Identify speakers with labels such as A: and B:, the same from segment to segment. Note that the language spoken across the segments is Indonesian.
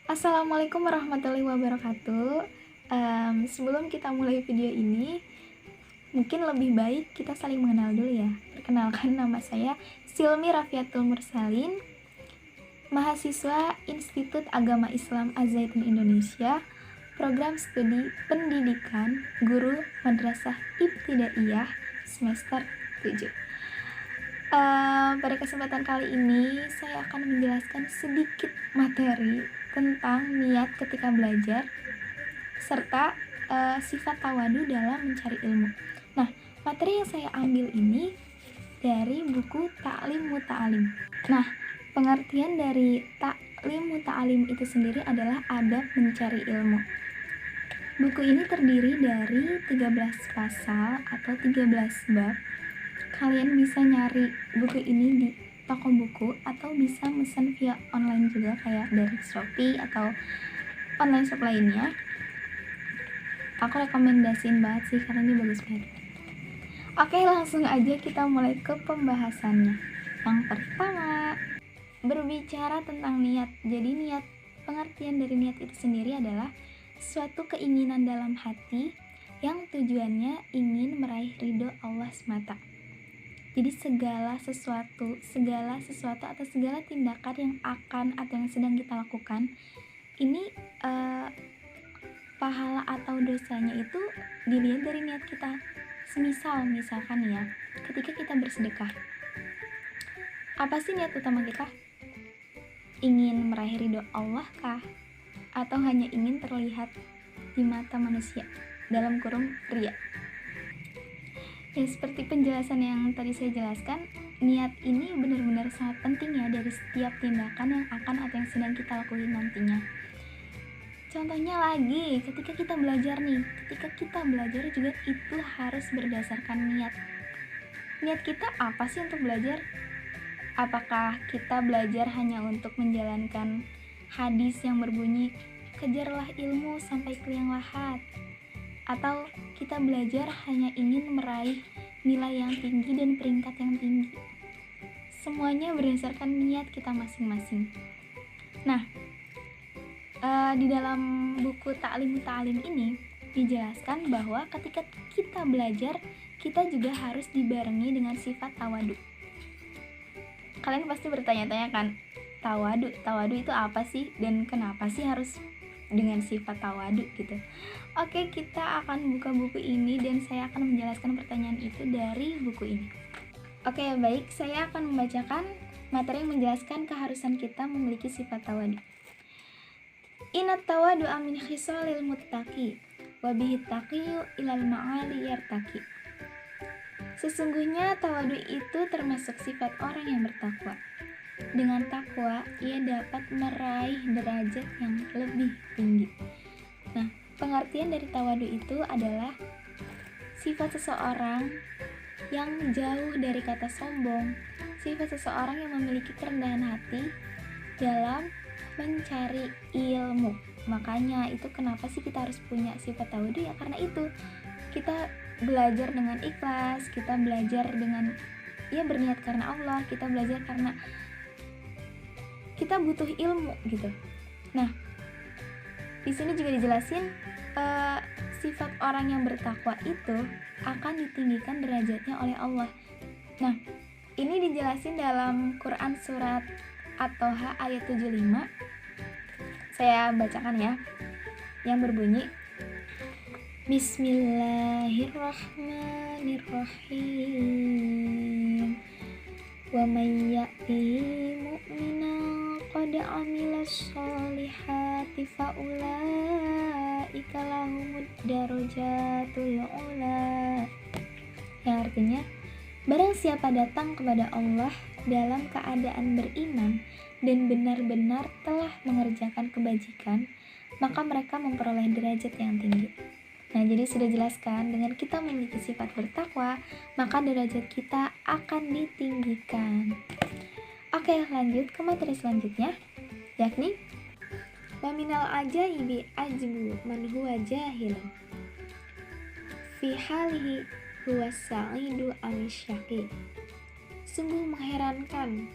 A: Assalamualaikum warahmatullahi wabarakatuh. Sebelum kita mulai video ini, mungkin lebih baik kita saling mengenal dulu ya. Perkenalkan, nama saya Silmi Rafiatul Mursalin, mahasiswa Institut Agama Islam Az-Zaitun Indonesia, program studi pendidikan guru Madrasah Ibtidaiyah semester 7. Pada kesempatan kali ini saya akan menjelaskan sedikit materi tentang niat ketika belajar serta sifat tawadu dalam mencari ilmu. Nah, materi yang saya ambil ini dari buku Ta'lim Muta'alim. Nah, pengertian dari Ta'lim Muta'alim itu sendiri adalah adab mencari ilmu. Buku ini terdiri dari 13 pasal atau 13 bab. Kalian bisa nyari buku ini di toko buku atau bisa pesan via online juga kayak dari Shopee atau online shop lainnya. Aku rekomendasiin banget sih karena ini bagus banget. Oke, langsung aja kita mulai ke pembahasannya. Yang pertama, berbicara tentang niat. Jadi niat, pengertian dari niat itu sendiri adalah suatu keinginan dalam hati yang tujuannya ingin meraih ridho Allah semata. Jadi segala sesuatu atau segala tindakan yang akan atau yang sedang kita lakukan ini pahala atau dosanya itu dilihat dari niat kita. Misalkan ya, ketika kita bersedekah, apa sih niat utama kita? Ingin meraih ridho Allah kah? Atau hanya ingin terlihat di mata manusia? Dalam kurung riya. Ya, seperti penjelasan yang tadi saya jelaskan, niat ini benar-benar sangat penting ya dari setiap tindakan yang akan atau yang sedang kita lakuin nantinya. Contohnya lagi, ketika kita belajar juga itu harus berdasarkan niat. Niat kita apa sih untuk belajar? Apakah kita belajar hanya untuk menjalankan hadis yang berbunyi, kejarlah ilmu sampai ke liang lahat? Atau kita belajar hanya ingin meraih nilai yang tinggi dan peringkat yang tinggi? Semuanya berdasarkan niat kita masing-masing. Nah, di dalam buku Ta'lim Muta'alim ini dijelaskan bahwa ketika kita belajar, kita juga harus dibarengi dengan sifat tawadu. Kalian pasti bertanya-tanya kan, tawadu itu apa sih dan kenapa sih harus dengan sifat tawadu gitu. Oke, kita akan buka buku ini dan saya akan menjelaskan pertanyaan itu dari buku ini. Oke, baik, saya akan membacakan materi yang menjelaskan keharusan kita memiliki sifat tawadu. Inat tawadu min khisalil muttaqi wa bihi taqiyu ilal ma'ali yartaqi. Sesungguhnya tawadu itu termasuk sifat orang yang bertakwa. Dengan takwa, ia dapat meraih derajat yang lebih tinggi. Nah, pengertian dari tawadu itu adalah sifat seseorang yang jauh dari kata sombong, sifat seseorang yang memiliki kerendahan hati dalam mencari ilmu. Makanya itu kenapa sih kita harus punya sifat tawadu ya, karena itu kita belajar dengan ikhlas, kita belajar dengan berniat karena Allah, kita belajar karena kita butuh ilmu gitu. Nah, di sini juga dijelasin sifat orang yang bertakwa itu akan ditinggikan derajatnya oleh Allah. Nah, ini dijelasin dalam Quran surat At-Toha ayat 75. Saya bacakan ya, yang berbunyi, Bismillahirrahmanirrahim. Wa may ya'ti mu'minan qad amilas solihati faulaika lahumud darajatul ula. Yang artinya, barang siapa datang kepada Allah dalam keadaan beriman dan benar-benar telah mengerjakan kebajikan, maka mereka memperoleh derajat yang tinggi. Nah, jadi sudah jelaskan, dengan kita memiliki sifat bertakwa, maka derajat kita akan ditinggikan. Oke, lanjut ke materi selanjutnya, yakni Waminal ajaibi ajbu man huwa jahil fi halihi huwa sa'idu amisyaki. Sungguh mengherankan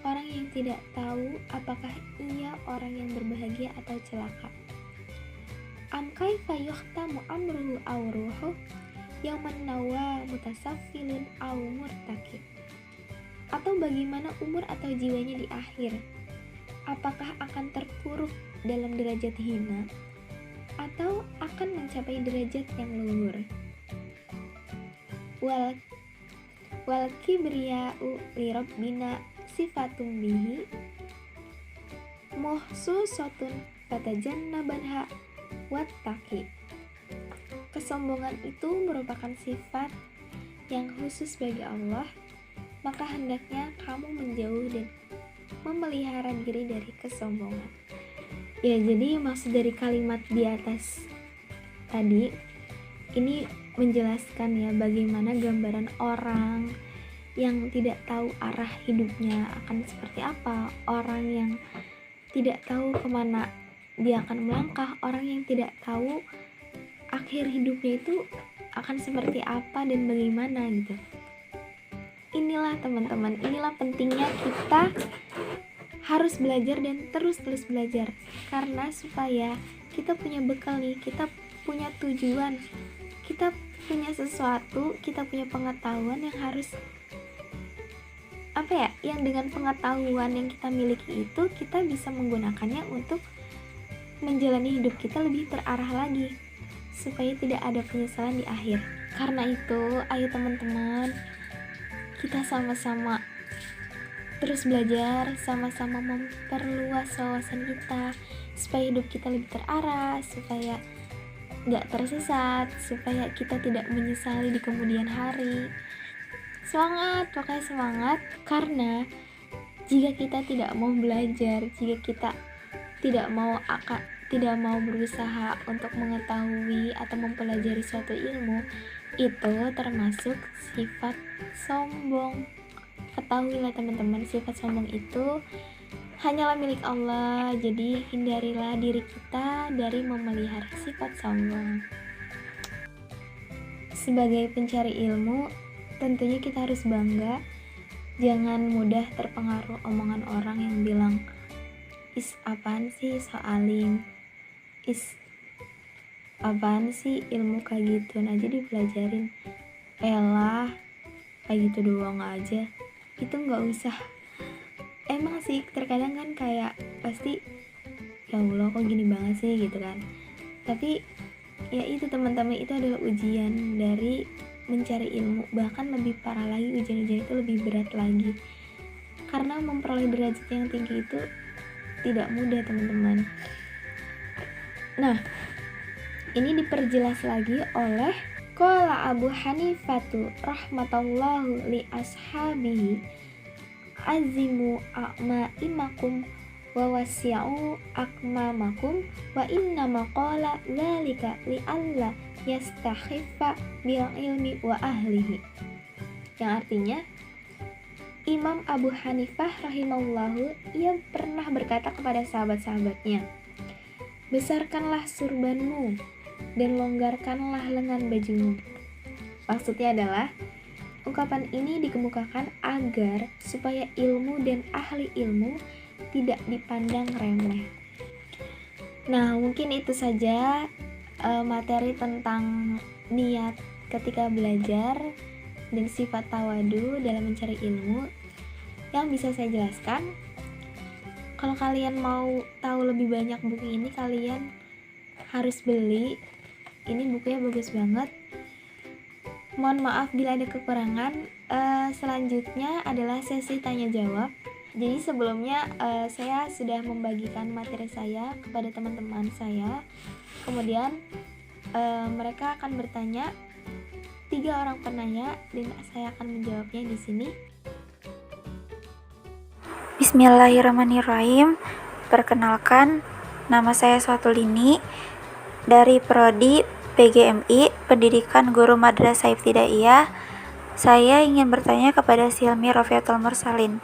A: orang yang tidak tahu apakah ia orang yang berbahagia atau celaka. Am kaifa yuhtamu amruhu aw ruhu yauman nawa mutasaffilun aw murtakib. Atau bagaimana umur atau jiwanya di akhir? Apakah akan terpuruk dalam derajat hina atau akan mencapai derajat yang luhur? Wal kibriya'u li rabbina sifatum bihi muhsusatun fatajannabanha wattaqi. Kesombongan itu merupakan sifat yang khusus bagi Allah, maka hendaknya kamu menjauh dan memelihara diri dari kesombongan. Ya, jadi maksud dari kalimat di atas tadi ini menjelaskan ya bagaimana gambaran orang yang tidak tahu arah hidupnya akan seperti apa, orang yang tidak tahu kemana dia akan melangkah, orang yang tidak tahu akhir hidupnya itu akan seperti apa dan bagaimana gitu. Inilah teman-teman, inilah pentingnya kita harus belajar dan terus belajar, karena supaya kita punya bekal nih, kita punya tujuan, kita punya sesuatu, kita punya pengetahuan yang harus yang dengan pengetahuan yang kita miliki itu kita bisa menggunakannya untuk menjalani hidup kita lebih terarah lagi, supaya tidak ada penyesalan di akhir. Karena itu, ayo teman-teman, kita sama-sama terus belajar, sama-sama memperluas wawasan kita, supaya hidup kita lebih terarah, supaya gak tersesat, supaya kita tidak menyesali di kemudian hari. Semangat, pokoknya semangat, karena jika kita tidak mau belajar, jika kita tidak mau berusaha untuk mengetahui atau mempelajari suatu ilmu, itu termasuk sifat sombong. Ketahuilah teman-teman, sifat sombong itu hanyalah milik Allah, jadi hindarilah diri kita dari memelihara sifat sombong. Sebagai pencari ilmu, tentunya kita harus bangga, jangan mudah terpengaruh omongan orang yang bilang, is apaan sih so alim, is apaan sih ilmu kayak gitu, nah jadi dipelajarin, elah kayak gitu doang aja, itu gak usah. Emang sih terkadang kan kayak pasti, ya Allah kok gini banget sih gitu kan, tapi ya itu teman-teman, itu adalah ujian dari mencari ilmu. Bahkan lebih parah lagi, ujian-ujian itu lebih berat lagi, karena memperoleh derajat yang tinggi itu tidak mudah teman-teman. Nah, ini diperjelas lagi oleh qala Abu Hanifatu rahmatallahu li ashabihi azimu a'maimakum wa wasi'u akmamakum wa inna maqala dzalika li alla yastakhiffa bil ilmi wa ahlihi. Yang artinya, Imam Abu Hanifah rahimahullahu, ia pernah berkata kepada sahabat-sahabatnya, besarkanlah surbanmu dan longgarkanlah lengan bajumu. Maksudnya adalah, ungkapan ini dikemukakan agar supaya ilmu dan ahli ilmu tidak dipandang remeh. Nah, mungkin itu saja materi tentang niat ketika belajar dan sifat tawadu dalam mencari ilmu yang bisa saya jelaskan. Kalau kalian mau tahu lebih banyak buku ini, kalian harus beli. Ini bukunya bagus banget. Mohon maaf bila ada kekurangan. Selanjutnya adalah sesi tanya jawab. Jadi sebelumnya saya sudah membagikan materi saya kepada teman-teman saya. Kemudian mereka akan bertanya, 3 orang penanya, dan saya akan menjawabnya di sini.
B: Bismillahirrahmanirrahim. Perkenalkan, nama saya Swatulini dari Prodi PGMI Pendidikan Guru Madrasah Ibtidaiyah. Saya ingin bertanya kepada Silmi Rofiatul Mursalin.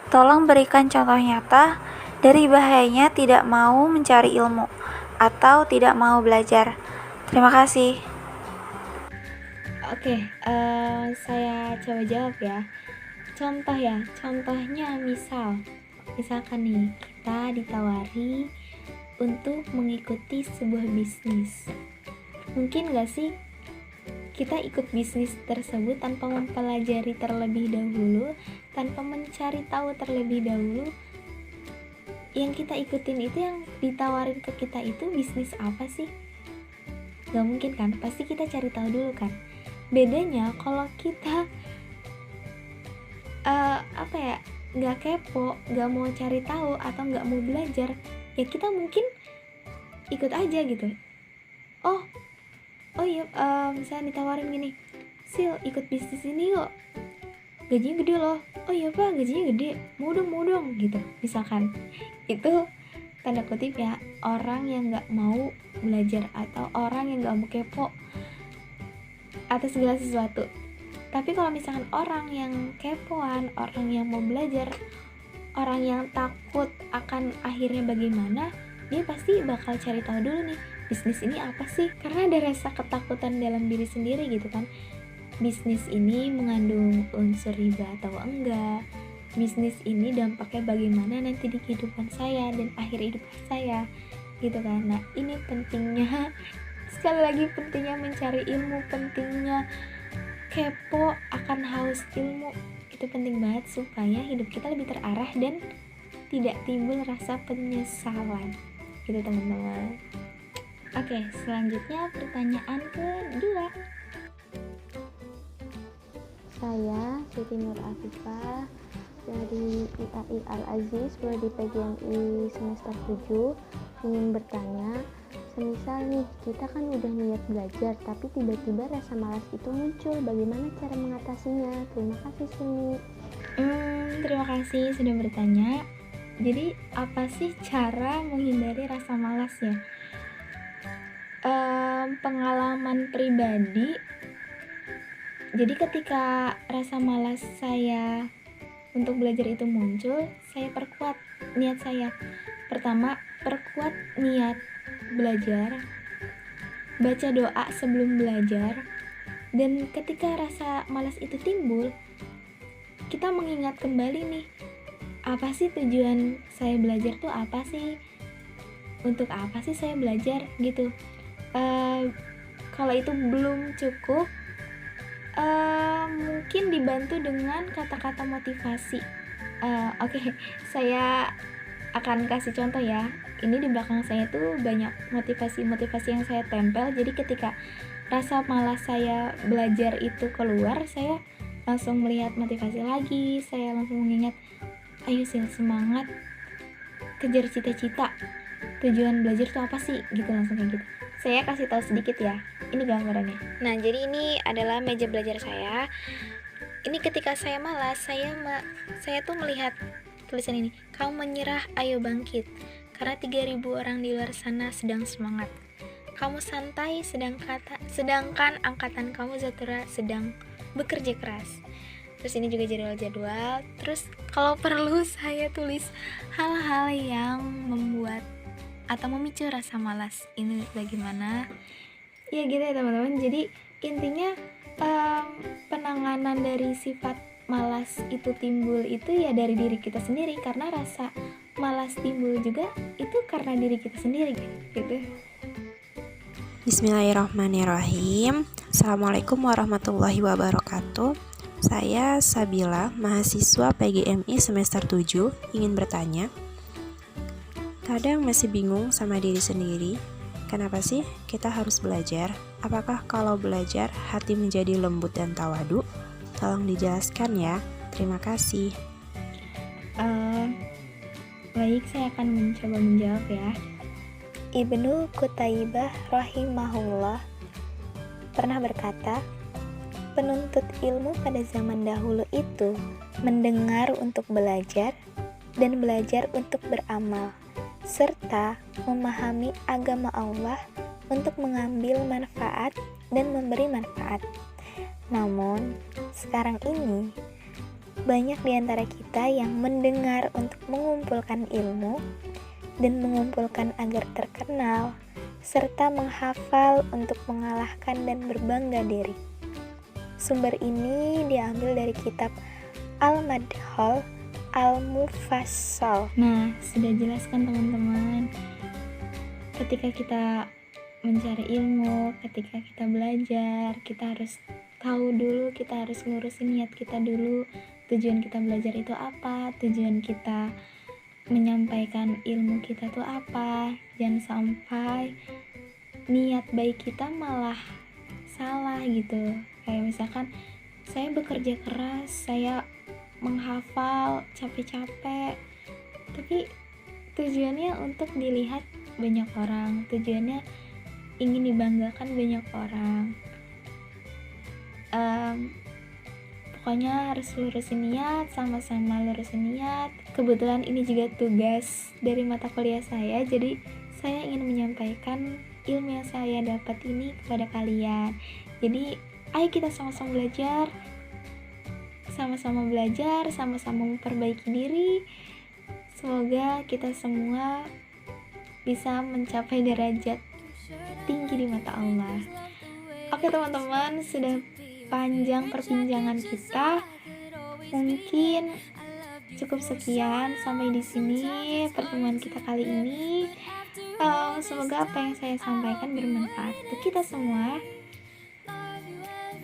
B: Tolong berikan contoh nyata dari bahayanya tidak mau mencari ilmu atau tidak mau belajar. Terima kasih.
A: Oke, saya coba jawab ya. Contohnya misalkan nih kita ditawari untuk mengikuti sebuah bisnis. Mungkin gak sih kita ikut bisnis tersebut tanpa mempelajari terlebih dahulu, tanpa mencari tahu terlebih dahulu yang kita ikutin itu, yang ditawarin ke kita itu bisnis apa sih? Gak mungkin kan, pasti kita cari tahu dulu kan. Bedanya kalau kita gak kepo, gak mau cari tahu atau gak mau belajar, ya kita mungkin ikut aja gitu. Oh iya, misalnya ditawarin gini, Sil ikut bisnis ini yuk, gajinya gede loh. Oh iya pak, gajinya gede, mau dong gitu misalkan. Itu tanda kutip ya, orang yang gak mau belajar atau orang yang gak mau kepo atas segala sesuatu. Tapi kalau misalkan orang yang kepoan, orang yang mau belajar, orang yang takut akan akhirnya bagaimana, dia pasti bakal cari tahu dulu nih, bisnis ini apa sih? Karena ada rasa ketakutan dalam diri sendiri gitu kan. Bisnis ini mengandung unsur riba atau enggak? Bisnis ini dampaknya bagaimana nanti di kehidupan saya dan akhir hidup saya gitu kan. Nah, ini pentingnya, sekali lagi pentingnya mencari ilmu, pentingnya kepo akan haus ilmu. Itu penting banget supaya hidup kita lebih terarah dan tidak timbul rasa penyesalan gitu teman-teman. Oke, selanjutnya pertanyaan kedua.
C: Saya Siti Nur Afifah dari IAI Al-Aziz, prodi PGMI semester 7, ingin bertanya, semisal nih kita kan udah niat belajar tapi tiba-tiba rasa malas itu muncul, bagaimana cara mengatasinya? Terima kasih Sini.
A: Terima kasih sudah bertanya. Jadi apa sih cara menghindari rasa malas ya? Pengalaman pribadi, jadi ketika rasa malas saya untuk belajar itu muncul, saya perkuat niat saya. Pertama, perkuat niat belajar, baca doa sebelum belajar. Dan ketika rasa malas itu timbul, kita mengingat kembali nih, apa sih tujuan saya belajar tuh apa sih? Untuk apa sih saya belajar gitu. Kalau itu belum cukup, mungkin dibantu dengan kata-kata motivasi. Oke, saya akan kasih contoh ya. Ini di belakang saya tuh banyak motivasi yang saya tempel. Jadi ketika rasa malas saya belajar itu keluar, saya langsung melihat motivasi lagi. Saya langsung mengingat, ayo Sil, semangat, kejar cita-cita, tujuan belajar tuh apa sih gitu, langsung kayak gitu. Saya kasih tahu sedikit ya, ini gambarannya. Nah, jadi ini adalah meja belajar saya. Ini ketika saya malas, saya tuh melihat tulisan ini, kamu menyerah, ayo bangkit, karena 3.000 orang di luar sana sedang semangat. Kamu santai, sedangkan angkatan kamu Zatura sedang bekerja keras. Terus ini juga jadwal-jadwal. Terus kalau perlu saya tulis hal-hal yang membuat atau memicu rasa malas ini bagaimana ya gitu ya teman-teman. Jadi intinya penanganan dari sifat malas itu timbul itu ya dari diri kita sendiri, karena rasa malas timbul juga itu karena diri kita sendiri gitu.
D: Bismillahirrahmanirrahim. Assalamualaikum warahmatullahi wabarakatuh. Saya Sabila, mahasiswa PGMI semester 7, ingin bertanya, kadang masih bingung sama diri sendiri, kenapa sih kita harus belajar? Apakah kalau belajar hati menjadi lembut dan tawadu? Tolong dijelaskan ya. Terima kasih.
A: Baik, saya akan mencoba menjawab ya.
B: Ibnu Qutaibah rahimahullah pernah berkata, penuntut ilmu pada zaman dahulu itu mendengar untuk belajar dan belajar untuk beramal, serta memahami agama Allah untuk mengambil manfaat dan memberi manfaat. Namun, sekarang ini banyak di antara kita yang mendengar untuk mengumpulkan ilmu dan mengumpulkan agar terkenal, serta menghafal untuk mengalahkan dan berbangga diri. Sumber ini diambil dari kitab al-madkhal, al-mufassal.
A: Nah, sudah jelaskan teman-teman. Ketika kita mencari ilmu, ketika kita belajar, kita harus tahu dulu, kita harus ngurusin niat kita dulu. Tujuan kita belajar itu apa? Tujuan kita menyampaikan ilmu kita tuh apa? Jangan sampai niat baik kita malah salah gitu. Kayak misalkan saya bekerja keras, saya menghafal capek-capek, tapi tujuannya untuk dilihat banyak orang, tujuannya ingin dibanggakan banyak orang. Pokoknya harus lurusin niat, sama-sama lurusin niat. Kebetulan ini juga tugas dari mata kuliah saya, jadi saya ingin menyampaikan ilmu yang saya dapat ini kepada kalian. Jadi ayo kita sama-sama belajar, sama-sama memperbaiki diri. Semoga kita semua bisa mencapai derajat tinggi di mata Allah. Oke teman-teman, sudah panjang perbincangan kita. Mungkin cukup sekian sampai di sini pertemuan kita kali ini. Semoga apa yang saya sampaikan bermanfaat untuk kita semua.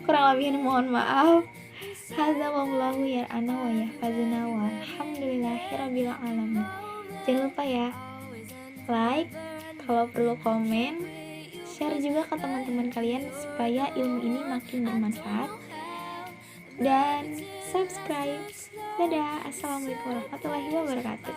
A: Kurang lebihnya mohon maaf. Hadza wallahu yar'ana wa yahfazuna walhamdulillahirabbil alamin. Jangan lupa ya, like, kalau perlu komen, share juga ke teman-teman kalian supaya ilmu ini makin bermanfaat, dan subscribe. Dadah, assalamualaikum warahmatullahi wabarakatuh.